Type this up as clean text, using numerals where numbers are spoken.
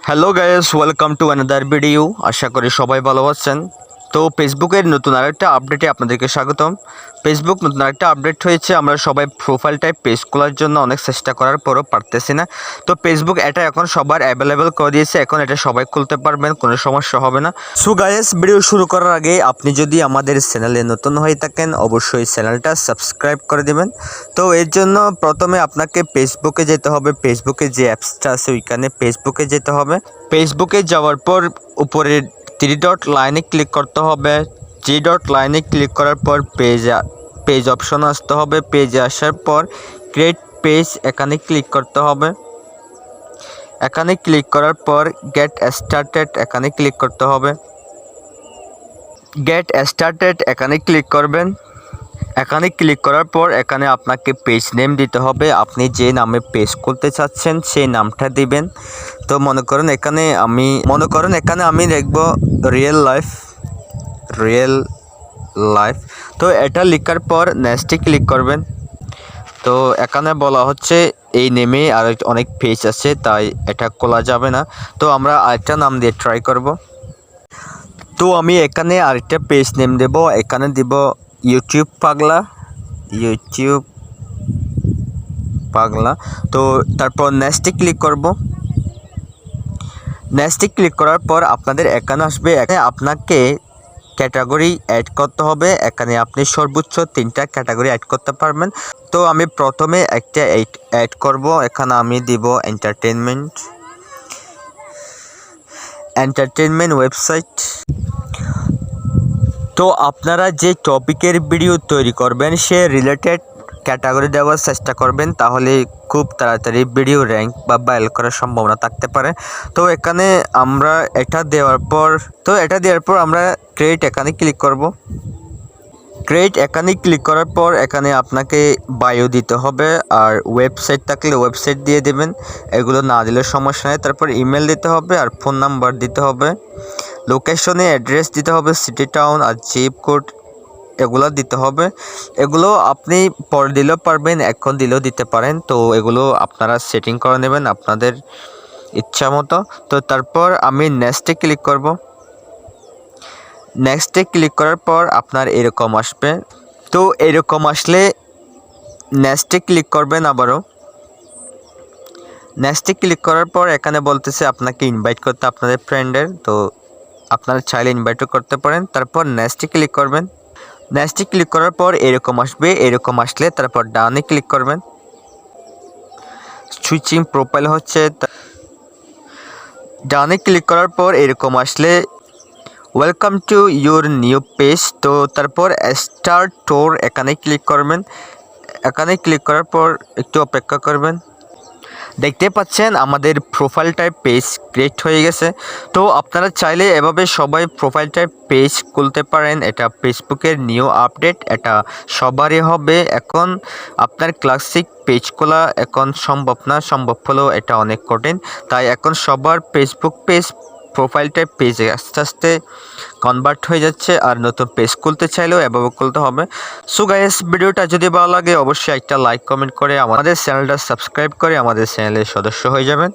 Hello guys, welcome to another video. আশা করি সবাই ভালো আছেন। তো ফেসবুকের নতুন আরেকটা আপডেটে আপনাদেরকে স্বাগতম। ফেসবুক নতুন আরেকটা আপডেট হয়েছে। আমরা সবাই প্রোফাইল টাইপ পেজ খোলার জন্য অনেক চেষ্টা করার পরও পারতেছি না। তো ফেসবুক এটা এখন সবার অ্যাভেলেবেল করে দিয়েছে। এখন এটা সবাই খুলতে পারবেন, কোনো সমস্যা হবে না। সো গাইস, ভিডিও শুরু করার আগে আপনি যদি আমাদের চ্যানেলে নতুন হয়ে থাকেন অবশ্যই চ্যানেলটা সাবস্ক্রাইব করে দেবেন। তো এর জন্য প্রথমে আপনাকে ফেসবুকে যেতে হবে। ফেসবুকে যে অ্যাপসটা আছে ওইখানে ফেসবুকে যেতে হবে। ফেসবুকে যাওয়ার পর উপরে 3 ডট লাইনে ক্লিক করতে হবে। 3 ডট লাইনে ক্লিক করার পর পেজ অপশন আসতে হবে। পেজে আসার পর ক্রিয়েট পেজ এখানে ক্লিক করতে হবে। এখানে ক্লিক করার পর গেট স্টার্টেড এখানে ক্লিক করতে হবে। গেট স্টার্টেড এখানে ক্লিক করবেন। এখানে ক্লিক করার পর এখানে আপনাকে পেজ নেম দিতে হবে। আপনি যে নামে পেজ খুলতে চাচ্ছেন সেই নামটা দিবেন। তো মনে করেন এখানে আমি লিখব রিয়েল লাইফ। তো এটা লেখার পর নেক্সটে ক্লিক করবেন। তো এখানে বলা হচ্ছে এই নেমে আর অনেক পেজ আছে, তাই এটা খোলা যাবে না। তো আমরা আরেকটা নাম দিয়ে ট্রাই করব। তো আমি এখানে আরেকটা পেজ নেম দেব। এখানে দিব ইউটিউব পাগলা। তো তারপর নেক্সটে ক্লিক করব। নেক্সটে ক্লিক করার পর আপনাদের এখানে আসবে। আপনাকে ক্যাটাগরি অ্যাড করতে হবে। এখানে আপনি সর্বোচ্চ 3টা ক্যাটাগরি অ্যাড করতে পারবেন। তো আমি প্রথমে একটা অ্যাড করব। এখানে আমি দিব এন্টারটেনমেন্ট ওয়েবসাইট। তো আপনারা যে টপিকের ভিডিও তৈরি করবেন সে রিলেটেড ক্যাটাগরি দেওয়ার চেষ্টা করবেন, তাহলে খুব তাড়াতাড়ি ভিডিও র্যাঙ্ক বা ভাইরাল করার সম্ভাবনা থাকতে পারে। তো এখানে আমরা এটা দেওয়ার পর আমরা ক্রিয়েট এখানে ক্লিক করব। ক্রিয়েট এখানে ক্লিক করার পর এখানে আপনাকে বায়ো দিতে হবে, আর ওয়েবসাইট থাকলে ওয়েবসাইট দিয়ে দেবেন। এগুলো না দিলে সমস্যা নেই। তারপর ইমেল দিতে হবে আর ফোন নাম্বার দিতে হবে। লোকেশনে অ্যাড্রেস দিতে হবে, সিটি টাউন আর জিপ কোড এগুলো দিতে হবে। এগুলো আপনি পরে দিলেও পারবেন, এখন দিলেও দিতে পারেন। তো এগুলো আপনারা সেটিং করে নেবেন আপনাদের ইচ্ছা মতো। তো তারপর আমি নেক্সটে ক্লিক করব। নেক্সটে ক্লিক করার পর আপনার এরকম আসবে। তো এরকম আসলে নেক্সটে ক্লিক করবেন আবারও। নেক্সটে ক্লিক করার পর এখানে বলতেছে আপনাকে ইনভাইট করতে আপনাদের ফ্রেন্ডের। তো আপনারা চাইলে ইনভাইটও করতে পারেন। তারপর নেক্সটে ক্লিক করবেন। নেক্সটে ক্লিক করার পর এরকম আসবে। এরকম আসলে তারপর ডানে ক্লিক করবেন। সুইচিং প্রোফাইল হচ্ছে, ডানে ক্লিক করার পর এরকম আসলে welcome to your new page. তো তারপর স্টার্ট টোর এখানে ক্লিক করবেন। এখানে ক্লিক করার পর একটু অপেক্ষা করবেন। দেখতে পাচ্ছেন আমাদের প্রোফাইল টাইপ পেজ ক্রিয়েট হয়ে গেছে। তো আপনারা চাইলে এভাবে সবাই প্রোফাইল টাইপ পেজ খুলতে পারেন। এটা ফেসবুকের নিউ আপডেট, এটা সবারই হবে। এখন আপনার ক্লাসিক পেজ খোলা এখন সম্ভব না, সম্ভব হলেও এটা অনেক কঠিন। তাই এখন সবার ফেসবুক পেজ প্রোফাইল টাইপ পেজে আস্তে আস্তে কনভার্ট হয়ে যাচ্ছে, আর নতুন পেজ খুলতে চাইলেও এভাবে খুলতে হবে। সো গাইস, ভিডিওটা যদি ভালো লাগে অবশ্যই একটা লাইক কমেন্ট করে আমাদের চ্যানেলটা সাবস্ক্রাইব করে আমাদের চ্যানেলের সদস্য হয়ে যাবেন।